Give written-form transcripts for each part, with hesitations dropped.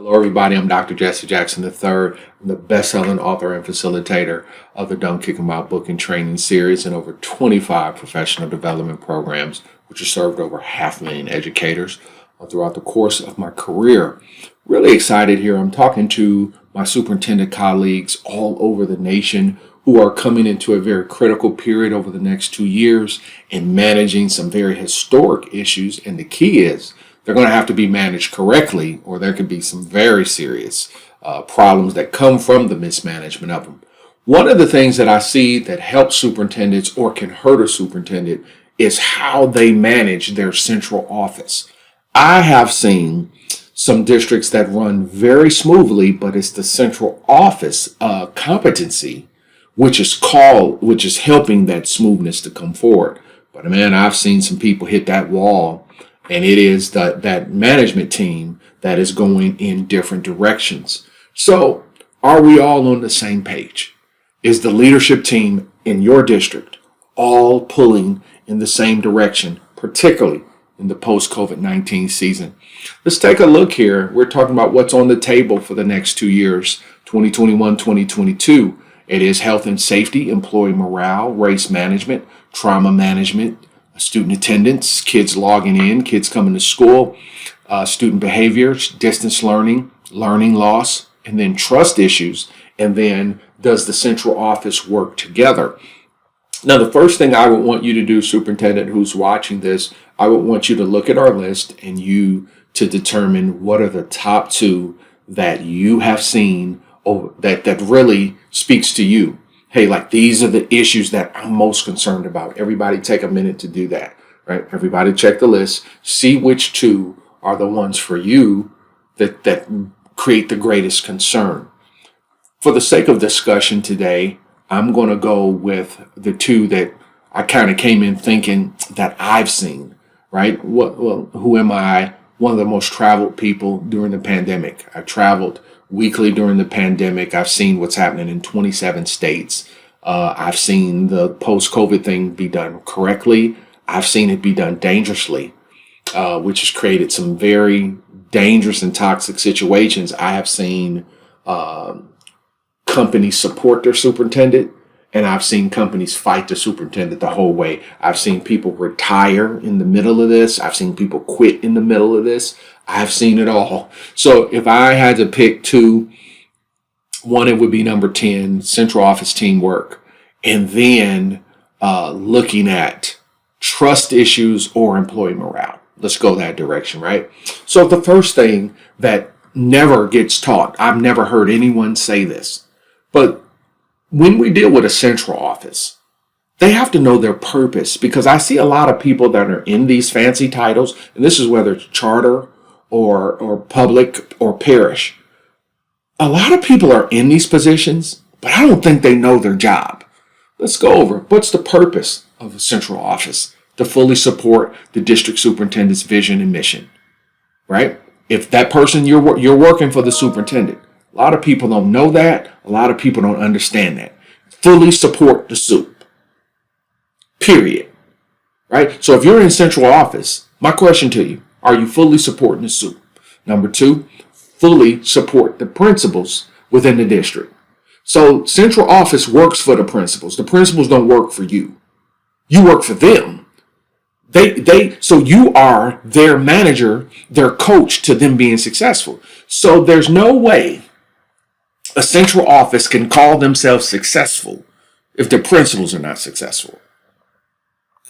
Hello, everybody. I'm Dr. Jesse Jackson III. I'm the best-selling author and facilitator of the Don't Kick 'Em Out book and training series and over 25 professional development programs, which have served over 500,000 educators throughout the course of my career. Really excited here. I'm talking to my superintendent colleagues all over the nation who are coming into a very critical period over the next 2 years and managing some very historic issues. And the key is they're going to have to be managed correctly, or there could be some very serious problems that come from the mismanagement of them. One of the things that I see that helps superintendents or can hurt a superintendent is how they manage their central office. I have seen some districts that run very smoothly, but it's the central office competency which is helping that smoothness to come forward. But man, I've seen some people hit that wall, and it is that management team that is going in different directions. So are we all on the same page? Is the leadership team in your district all pulling in the same direction, particularly in the post-COVID-19 season? Let's take a look here. We're talking about what's on the table for the next 2 years, 2021, 2022. It is health and safety, employee morale, race management, trauma management, student attendance, kids logging in, kids coming to school, student behaviors, distance learning, learning loss, and then trust issues. And then does the central office work together? Now, the first thing I would want you to do, superintendent who's watching this, I would want you to look at our list and you to determine what are the top two that you have seen that really speaks to you. Hey, like these are the issues that I'm most concerned about. Everybody take a minute to do that, right? Everybody check the list, see which two are the ones for you that create the greatest concern. For the sake of discussion today, I'm going to go with the two that I kind of came in thinking that I've seen, right? Who am I? One of the most traveled people during the pandemic. I traveled weekly during the pandemic. I've seen what's happening in 27 states. I've seen the post-COVID thing be done correctly. I've seen it be done dangerously, which has created some very dangerous and toxic situations. I have seen companies support their superintendent, and I've seen companies fight the superintendent the whole way. I've seen people retire in the middle of this. I've seen people quit in the middle of this. I've seen it all. So if I had to pick two, one, it would be number 10, central office teamwork, and then looking at trust issues or employee morale. Let's go that direction, right? So the first thing that never gets taught, I've never heard anyone say this, but when we deal with a central office, they have to know their purpose, because I see a lot of people that are in these fancy titles, and this is whether it's charter or public or parish. A lot of people are in these positions, but I don't think they know their job. Let's go over what's the purpose of a central office: to fully support the district superintendent's vision and mission, right? If that person you're working for the superintendent. A lot of people don't know that. A lot of people don't understand that. Fully support the soup. Period. Right? So if you're in central office, my question to you, are you fully supporting the soup? Number 2, fully support the principals within the district. So central office works for the principals. The principals don't work for you. You work for them. So you are their manager, their coach to them being successful. So there's no way a central office can call themselves successful if their principals are not successful.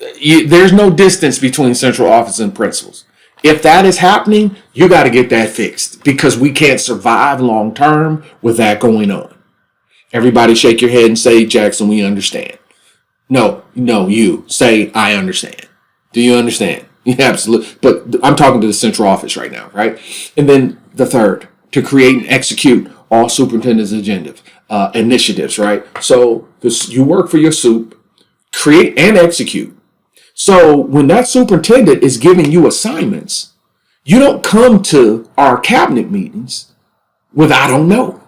There's no distance between central office and principals. If that is happening, you got to get that fixed, because we can't survive long term with that going on. Everybody shake your head and say, Jackson, we understand. No, you say, I understand. Do you understand? Yeah, absolutely. But I'm talking to the central office right now, right? And then the third, to create and execute all superintendent's initiatives, right? So you work for your soup, create and execute. So when that superintendent is giving you assignments, you don't come to our cabinet meetings with I don't know.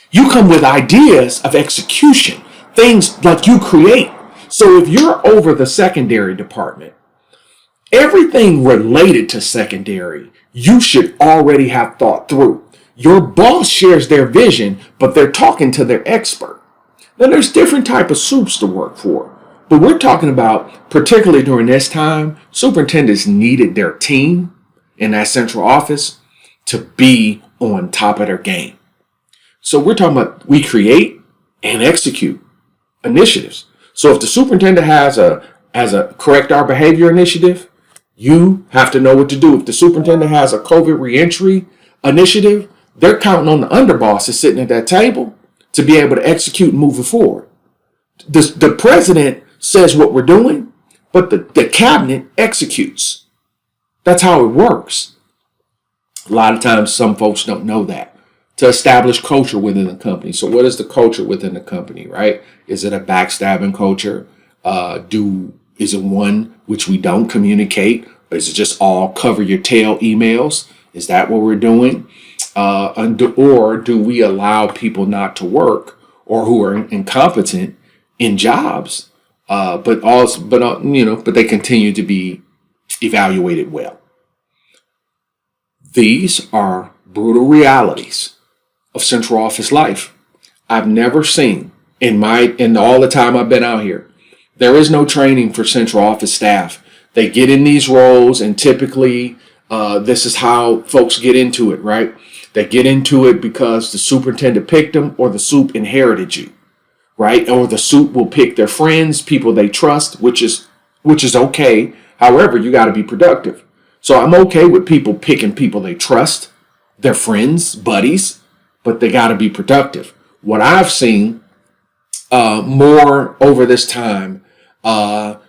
You come with ideas of execution, things like you create. So if you're over the secondary department, everything related to secondary, you should already have thought through. Your boss shares their vision, but they're talking to their expert. Now, there's different type of soups to work for, but we're talking about, particularly during this time, superintendents needed their team in that central office to be on top of their game. So we're talking about we create and execute initiatives. So if the superintendent has a correct our behavior initiative, you have to know what to do. If the superintendent has a COVID reentry initiative, they're counting on the underbosses sitting at that table to be able to execute and move it forward. The president says what we're doing, but the cabinet executes. That's how it works. A lot of times some folks don't know that. To establish culture within the company. So what is the culture within the company, right? Is it a backstabbing culture? Is it one which we don't communicate? Or is it just all cover your tail emails? Is that what we're doing? Or do we allow people not to work or who are incompetent in jobs, but they continue to be evaluated well? These are brutal realities of central office life. I've never seen in all the time I've been out here, there is no training for central office staff. They get in these roles, and typically this is how folks get into it, right? They get into it because the superintendent picked them, or the soup inherited you, right? Or the soup will pick their friends, people they trust, which is okay. However, you got to be productive. So I'm okay with people picking people they trust, their friends, buddies, but they got to be productive. What I've seen more over this time, that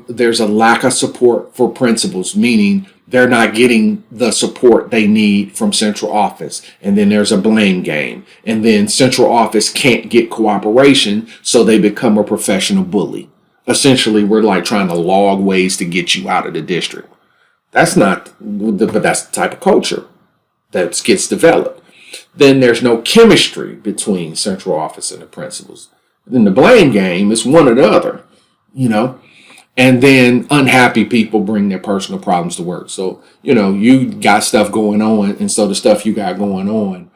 there's a lack of support for principals, meaning they're not getting the support they need from central office. And then there's a blame game. And then central office can't get cooperation, so they become a professional bully. Essentially, we're like trying to log ways to get you out of the district. But that's the type of culture that gets developed. Then there's no chemistry between central office and the principals. Then the blame game is one or the other, and then unhappy people bring their personal problems to work. So, you got stuff going on, and so the stuff you got going on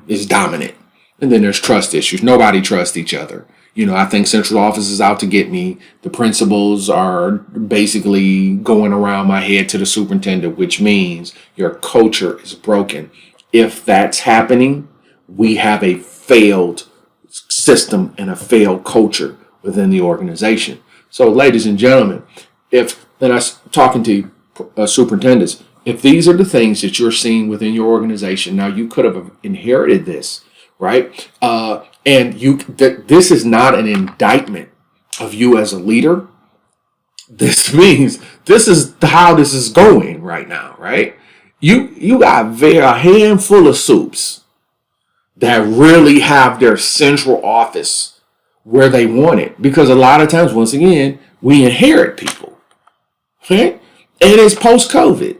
is dominant. And then there's trust issues. Nobody trusts each other. I think central office is out to get me. The principals are basically going around my head to the superintendent, which means your culture is broken. If that's happening, we have a failed system and a failed culture within the organization. So, ladies and gentlemen, I'm talking to superintendents, if these are the things that you're seeing within your organization, now you could have inherited this, right? And this is not an indictment of you as a leader. This means this is how this is going right now, right? You got a handful of soups that really have their central office where they want it. Because a lot of times, once again, we inherit people. Okay? And it's post-COVID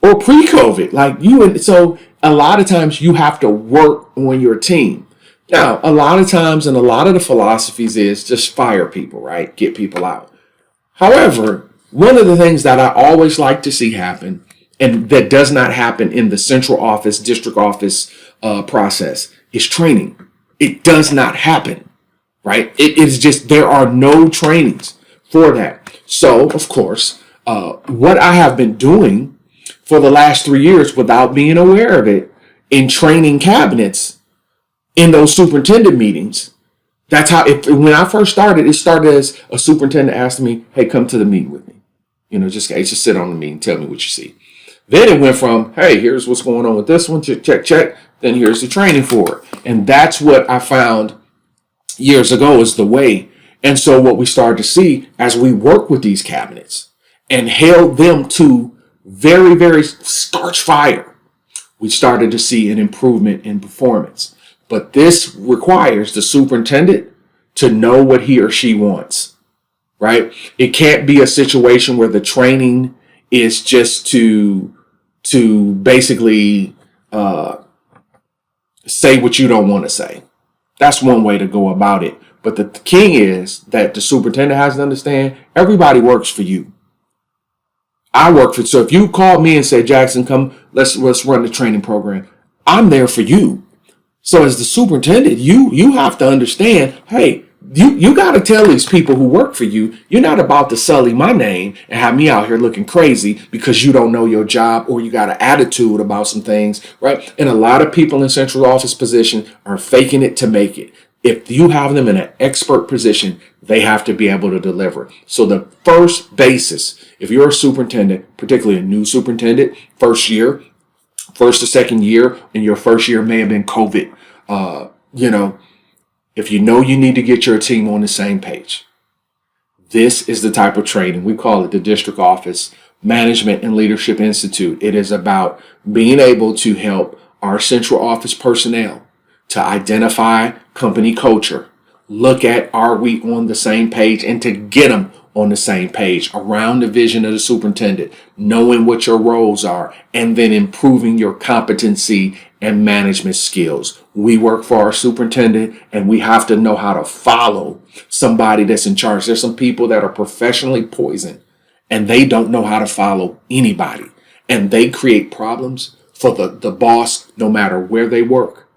or pre-COVID. So a lot of times you have to work on your team. Now, a lot of times, and a lot of the philosophies is just fire people, right? Get people out. However, one of the things that I always like to see happen, and that does not happen in the central office, district office process, is training. It does not happen, right? It is just, there are no trainings for that. So, of course, what I have been doing for the last 3 years without being aware of it in training cabinets in those superintendent meetings, that's how, when I first started, it started as a superintendent asked me, hey, come to the meeting with me. Just sit on the meeting, tell me what you see. Then it went from, hey, here's what's going on with this one, check. Then here's the training for it. And that's what I found years ago is the way. And so what we started to see as we work with these cabinets and held them to very, very starch fire, we started to see an improvement in performance. But this requires the superintendent to know what he or she wants, right? It can't be a situation where the training is just to basically say what you don't want to say. That's one way to go about it. But the key is that the superintendent has to understand everybody works for you. I work for, so if you call me and say, Jackson, come, let's run the training program, I'm there for you. So as the superintendent, you have to understand, hey, you got to tell these people who work for you, you're not about to sully my name and have me out here looking crazy because you don't know your job or you got an attitude about some things, right? And a lot of people in central office position are faking it to make it. If you have them in an expert position, they have to be able to deliver. So the first basis, if you're a superintendent, particularly a new superintendent, first or second year, and your first year may have been COVID, if you know you need to get your team on the same page, this is the type of training. We call it the District Office Management and Leadership Institute. It is about being able to help our central office personnel to identify company culture, look at are we on the same page, and to get them on the same page around the vision of the superintendent, knowing what your roles are, and then improving your competency and management skills. We work for our superintendent and we have to know how to follow somebody that's in charge. There's some people that are professionally poisoned and they don't know how to follow anybody, and they create problems for the boss no matter where they work.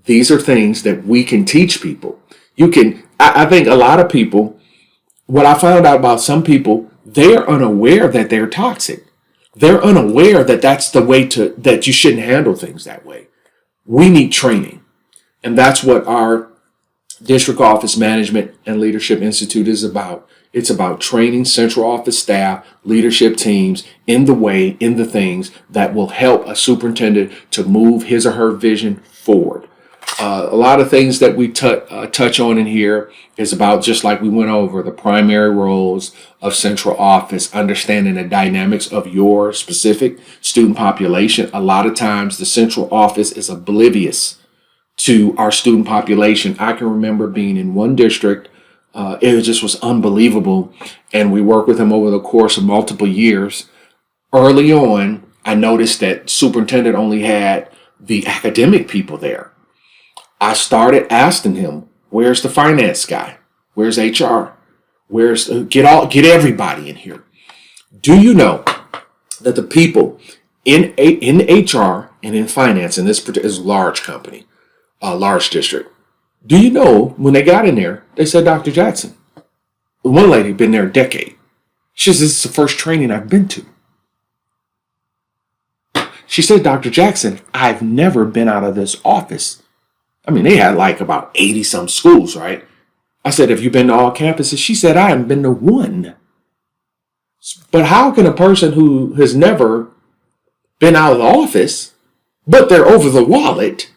These are things that we can teach people. I think a lot of people, what I found out about some people, they're unaware that they're toxic. They're unaware that that's the way that you shouldn't handle things that way. We need training. And that's what our District Office Management and Leadership Institute is about. It's about training central office staff, leadership teams in the things that will help a superintendent to move his or her vision forward. A lot of things that we touch on in here is about, just like we went over, the primary roles of central office, understanding the dynamics of your specific student population. A lot of times the central office is oblivious to our student population. I can remember being in one district, it just was unbelievable, and we worked with them over the course of multiple years. Early on, I noticed that superintendent only had the academic people there. I started asking him, where's the finance guy? Where's HR? Get everybody in here. Do you know that the people in HR and in finance in this particular large company, a large district, do you know when they got in there, they said, Dr. Jackson, one lady been there a decade. She says, this is the first training I've been to. She said, Dr. Jackson, I've never been out of this office. I mean, they had like about 80 some schools, right? I said, have you been to all campuses? She said, I haven't been to one. But how can a person who has never been out of the office, but they're over the wallet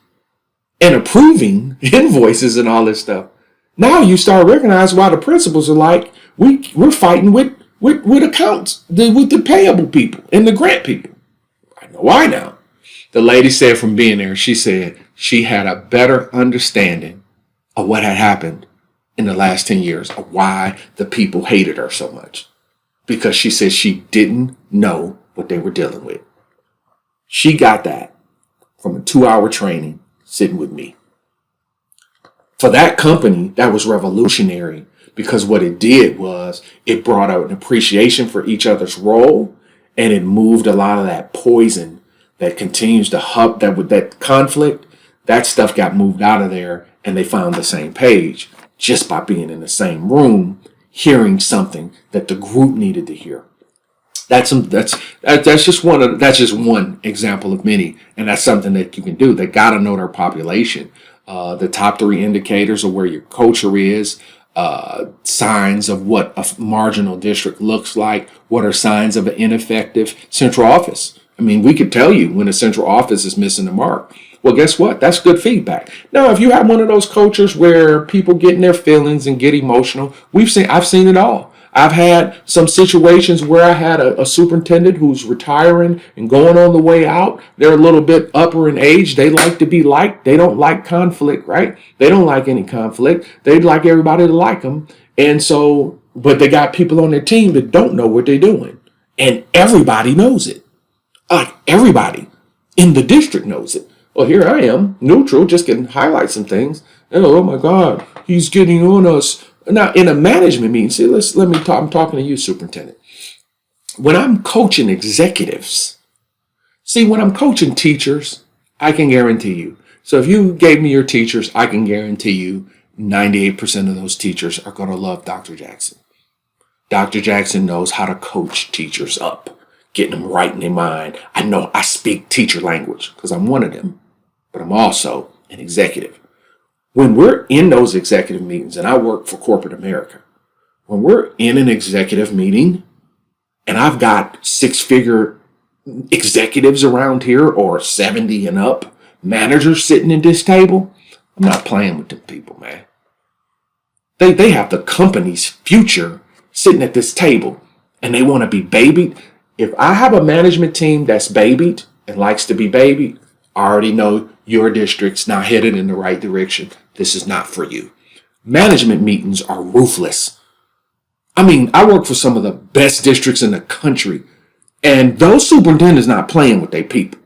and approving invoices and all this stuff, now you start recognizing why the principals are like, we're fighting with accounts, with the payable people and the grant people. I know why now. The lady said from being there, she said she had a better understanding of what had happened in the last 10 years, of why the people hated her so much. Because she said she didn't know what they were dealing with. She got that from a 2-hour training sitting with me. For that company, that was revolutionary, because what it did was it brought out an appreciation for each other's role, and it moved a lot of that poison that continues to hub, that conflict, that stuff got moved out of there, and they found the same page just by being in the same room, hearing something that the group needed to hear. That's just one example of many, and that's something that you can do. They got to know their population. The top 3 indicators of where your culture is, signs of what a marginal district looks like, what are signs of an ineffective central office. I mean, we could tell you when a central office is missing the mark. Well, guess what? That's good feedback. Now, if you have one of those cultures where people get in their feelings and get emotional, I've seen it all. I've had some situations where I had a superintendent who's retiring and going on the way out. They're a little bit upper in age. They like to be liked. They don't like conflict, right? They don't like any conflict. They'd like everybody to like them. And so, but they got people on their team that don't know what they're doing. And everybody knows it. Everybody in the district knows it. Well, here I am, neutral, just can highlight some things. Oh my God, he's getting on us. Now, in a management meeting, see, let me talk. I'm talking to you, superintendent. When I'm coaching executives, see, when I'm coaching teachers, I can guarantee you. So if you gave me your teachers, I can guarantee you 98% of those teachers are going to love Dr. Jackson. Dr. Jackson knows how to coach teachers up, getting them right in their mind. I know I speak teacher language because I'm one of them, but I'm also an executive. When we're in those executive meetings, and I work for corporate America, when we're in an executive meeting and I've got six-figure executives around here or 70 and up managers sitting at this table, I'm not playing with them people, man. They have the company's future sitting at this table and they want to be babied. If I have a management team that's babied and likes to be babied, I already know your district's not headed in the right direction. This is not for you. Management meetings are ruthless. I mean, I work for some of the best districts in the country, and those superintendents not playing with their people.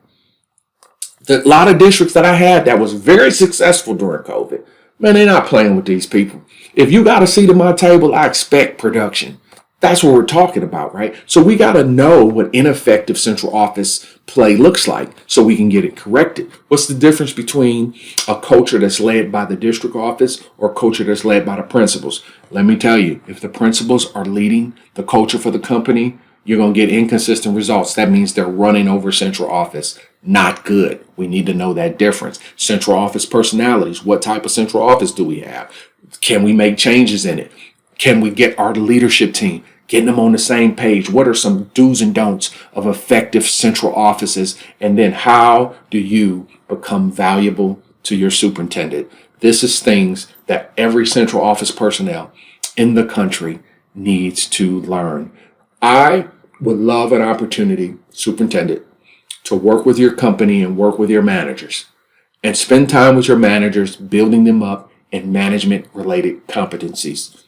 A lot of districts that I had that was very successful during COVID, man, they're not playing with these people. If you got a seat at my table, I expect production. That's what we're talking about, right? So we got to know what ineffective central office play looks like so we can get it corrected. What's the difference between a culture that's led by the district office or a culture that's led by the principals? Let me tell you, if the principals are leading the culture for the company, you're going to get inconsistent results. That means they're running over central office. Not good. We need to know that difference. Central office personalities. What type of central office do we have? Can we make changes in it? Can we get our leadership team, getting them on the same page? What are some do's and don'ts of effective central offices? And then how do you become valuable to your superintendent? This is things that every central office personnel in the country needs to learn. I would love an opportunity, superintendent, to work with your company and work with your managers and spend time with your managers, building them up in management related competencies.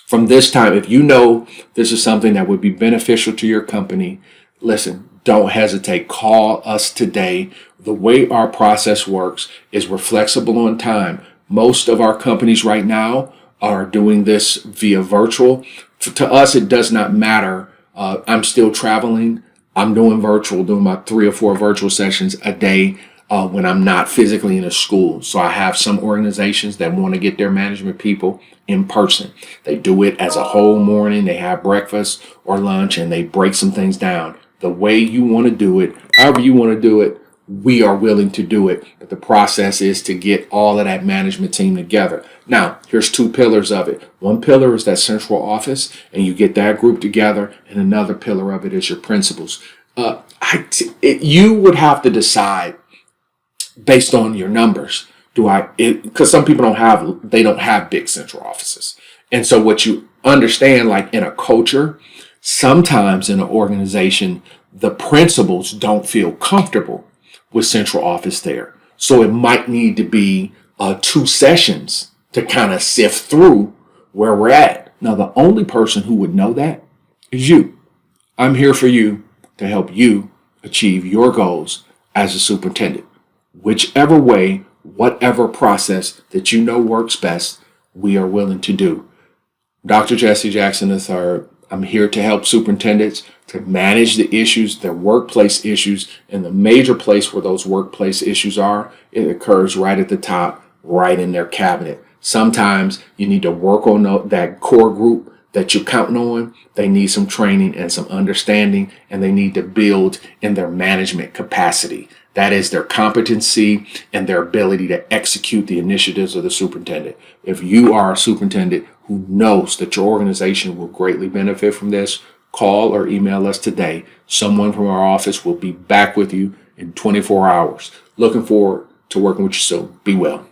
From this time, if you know this is something that would be beneficial to your company, listen, don't hesitate. Call us today. The way our process works is we're flexible on time. Most of our companies right now are doing this via virtual. To us, it does not matter. I'm still traveling. I'm doing virtual, doing my 3 or 4 virtual sessions a day when I'm not physically in a school. So I have some organizations that want to get their management people in person. They do it as a whole morning. They have breakfast or lunch and they break some things down. The way you want to do it, however you want to do it, we are willing to do it. But the process is to get all of that management team together. Now, here's 2 pillars of it. One pillar is that central office, and you get that group together, and another pillar of it is your principals. You would have to decide based on your numbers. Because some people don't have big central offices. And so what you understand, like in a culture, sometimes in an organization, the principals don't feel comfortable with central office there. So it might need to be 2 sessions to kind of sift through where we're at. Now, the only person who would know that is you. I'm here for you to help you achieve your goals as a superintendent. Whichever way, whatever process that you know works best, we are willing to do. Dr. Jesse Jackson III, I'm here to help superintendents to manage the issues, their workplace issues, and the major place where those workplace issues are, it occurs right at the top, right in their cabinet. Sometimes you need to work on that core group that you're counting on. They need some training and some understanding, and they need to build in their management capacity. That is their competency and their ability to execute the initiatives of the superintendent. If you are a superintendent who knows that your organization will greatly benefit from this, call or email us today. Someone from our office will be back with you in 24 hours. Looking forward to working with you soon. Be well.